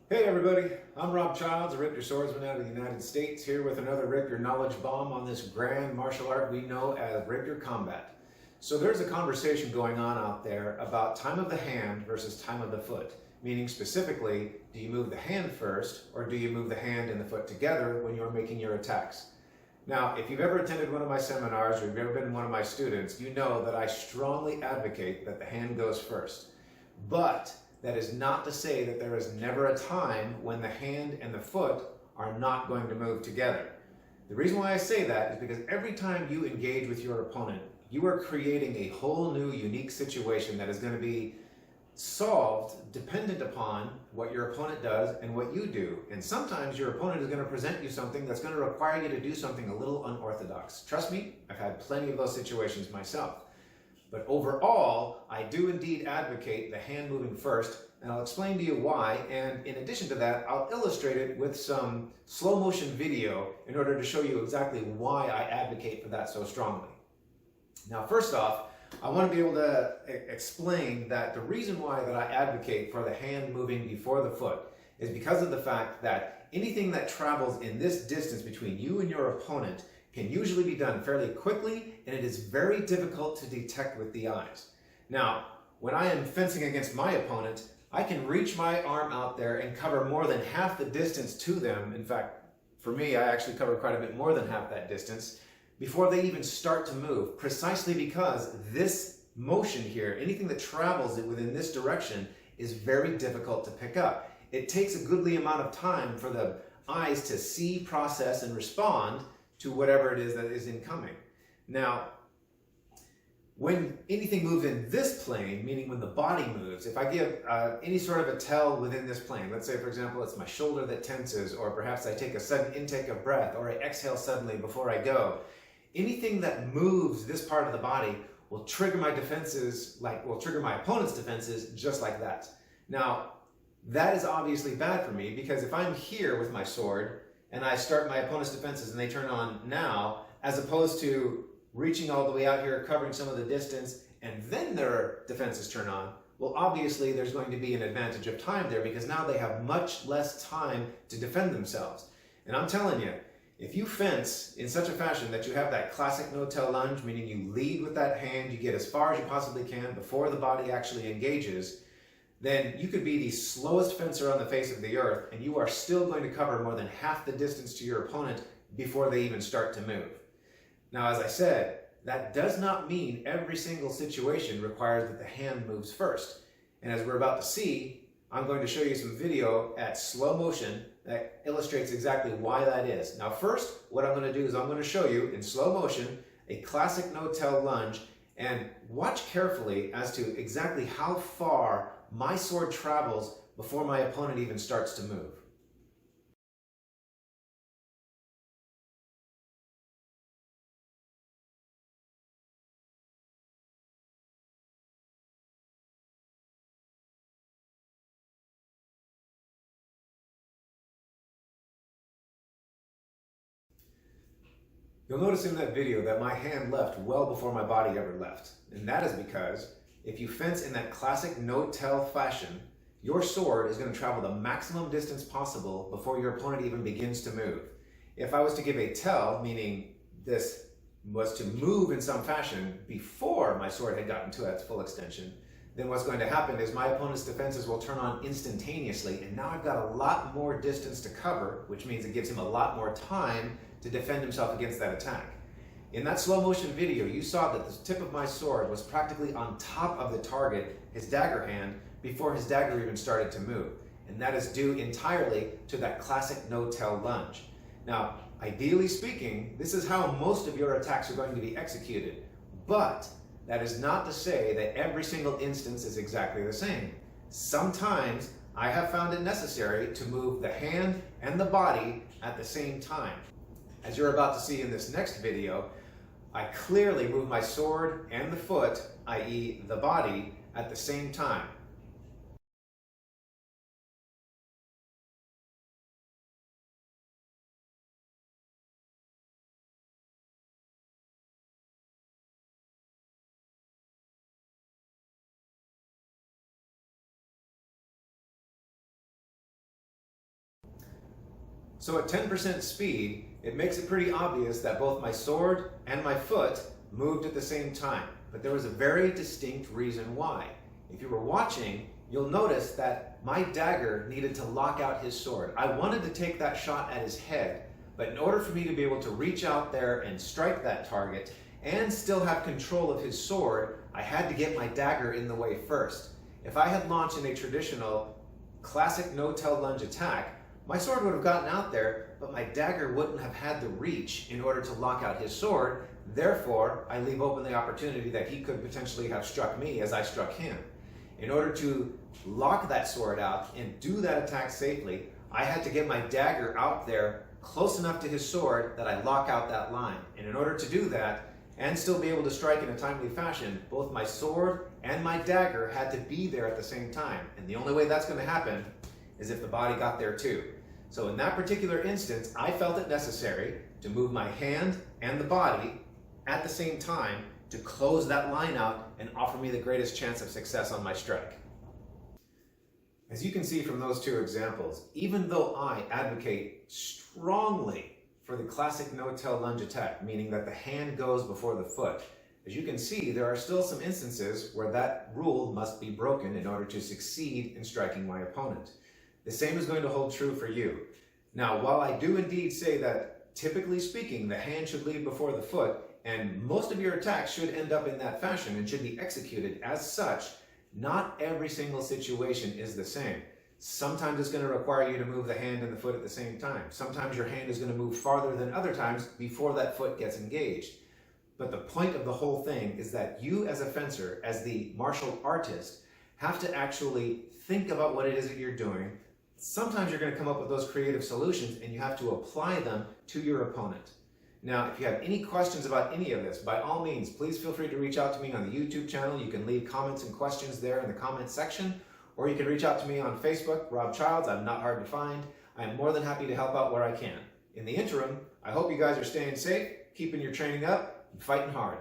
Hey everybody, I'm Rob Childs, a Rapier swordsman out of the United States, here with another Rapier knowledge bomb on this grand martial art we know as Rapier combat. So there's a conversation going on out there about time of the hand versus time of the foot, meaning specifically, do you move the hand first or do you move the hand and the foot together when you're making your attacks? Now, if you've ever attended one of my seminars or you've ever been one of my students, you know that I strongly advocate that the hand goes first. But that is not to say that there is never a time when the hand and the foot are not going to move together. The reason why I say that is because every time you engage with your opponent, you are creating a whole new unique situation that is going to be solved dependent upon what your opponent does and what you do. And sometimes your opponent is going to present you something that's going to require you to do something a little unorthodox. Trust me, I've had plenty of those situations myself. But overall, I do indeed advocate the hand moving first, and I'll explain to you why, and in addition to that, I'll illustrate it with some slow motion video in order to show you exactly why I advocate for that so strongly. Now, first off, I want to be able to explain that the reason why that I advocate for the hand moving before the foot is because of the fact that anything that travels in this distance between you and your opponent can usually be done fairly quickly, and it is very difficult to detect with the eyes. Now, when I am fencing against my opponent, I can reach my arm out there and cover more than half the distance to them. In fact, for me, I actually cover quite a bit more than half that distance before they even start to move, precisely because this motion here, anything that travels within this direction, is very difficult to pick up. It takes a goodly amount of time for the eyes to see, process, and respond to whatever it is that is incoming. Now, when anything moves in this plane, meaning when the body moves, if I give any sort of a tell within this plane, let's say for example it's my shoulder that tenses, or perhaps I take a sudden intake of breath, or I exhale suddenly before I go, anything that moves this part of the body will trigger my defenses, will trigger my opponent's defenses just like that. Now, that is obviously bad for me, because if I'm here with my sword and I start my opponent's defenses and they turn on now, as opposed to reaching all the way out here, covering some of the distance, and then their defenses turn on, well, obviously there's going to be an advantage of time there, because now they have much less time to defend themselves. And I'm telling you, if you fence in such a fashion that you have that classic no-tell lunge, meaning you lead with that hand, you get as far as you possibly can before the body actually engages, then you could be the slowest fencer on the face of the earth, and you are still going to cover more than half the distance to your opponent before they even start to move. Now, as I said, that does not mean every single situation requires that the hand moves first. And as we're about to see, I'm going to show you some video at slow motion that illustrates exactly why that is. Now, first, what I'm going to do is I'm going to show you in slow motion a classic no-tell lunge, and watch carefully as to exactly how far my sword travels before my opponent even starts to move. You'll notice in that video that my hand left well before my body ever left. And that is because if you fence in that classic no-tell fashion, your sword is going to travel the maximum distance possible before your opponent even begins to move. If I was to give a tell, meaning this was to move in some fashion before my sword had gotten to its full extension, then what's going to happen is my opponent's defenses will turn on instantaneously, and now I've got a lot more distance to cover, which means it gives him a lot more time to defend himself against that attack. In that slow motion video, you saw that the tip of my sword was practically on top of the target, his dagger hand, before his dagger even started to move. And that is due entirely to that classic no-tell lunge. Now, ideally speaking, this is how most of your attacks are going to be executed. But that is not to say that every single instance is exactly the same. Sometimes I have found it necessary to move the hand and the body at the same time. As you're about to see in this next video, I clearly move my sword and the foot, i.e. the body, at the same time. So at 10% speed, it makes it pretty obvious that both my sword and my foot moved at the same time. But there was a very distinct reason why. If you were watching, you'll notice that my dagger needed to lock out his sword. I wanted to take that shot at his head, but in order for me to be able to reach out there and strike that target and still have control of his sword, I had to get my dagger in the way first. If I had launched in a traditional classic no-tell lunge attack, my sword would have gotten out there, but my dagger wouldn't have had the reach in order to lock out his sword. Therefore, I leave open the opportunity that he could potentially have struck me as I struck him. In order to lock that sword out and do that attack safely, I had to get my dagger out there close enough to his sword that I lock out that line. And in order to do that, and still be able to strike in a timely fashion, both my sword and my dagger had to be there at the same time. And the only way that's going to happen is if the body got there too. So in that particular instance, I felt it necessary to move my hand and the body at the same time to close that line out and offer me the greatest chance of success on my strike. As you can see from those two examples, even though I advocate strongly for the classic no-tell lunge attack, meaning that the hand goes before the foot, as you can see, there are still some instances where that rule must be broken in order to succeed in striking my opponent. The same is going to hold true for you. Now, while I do indeed say that, typically speaking, the hand should lead before the foot, and most of your attacks should end up in that fashion and should be executed as such, not every single situation is the same. Sometimes it's going to require you to move the hand and the foot at the same time. Sometimes your hand is going to move farther than other times before that foot gets engaged. But the point of the whole thing is that you as a fencer, as the martial artist, have to actually think about what it is that you're doing. Sometimes you're going to come up with those creative solutions and you have to apply them to your opponent. Now, if you have any questions about any of this, by all means, please feel free to reach out to me on the YouTube channel. You can leave comments and questions there in the comments section, or you can reach out to me on Facebook, Rob Childs. I'm not hard to find. I'm more than happy to help out where I can. In the interim, I hope you guys are staying safe, keeping your training up, and fighting hard.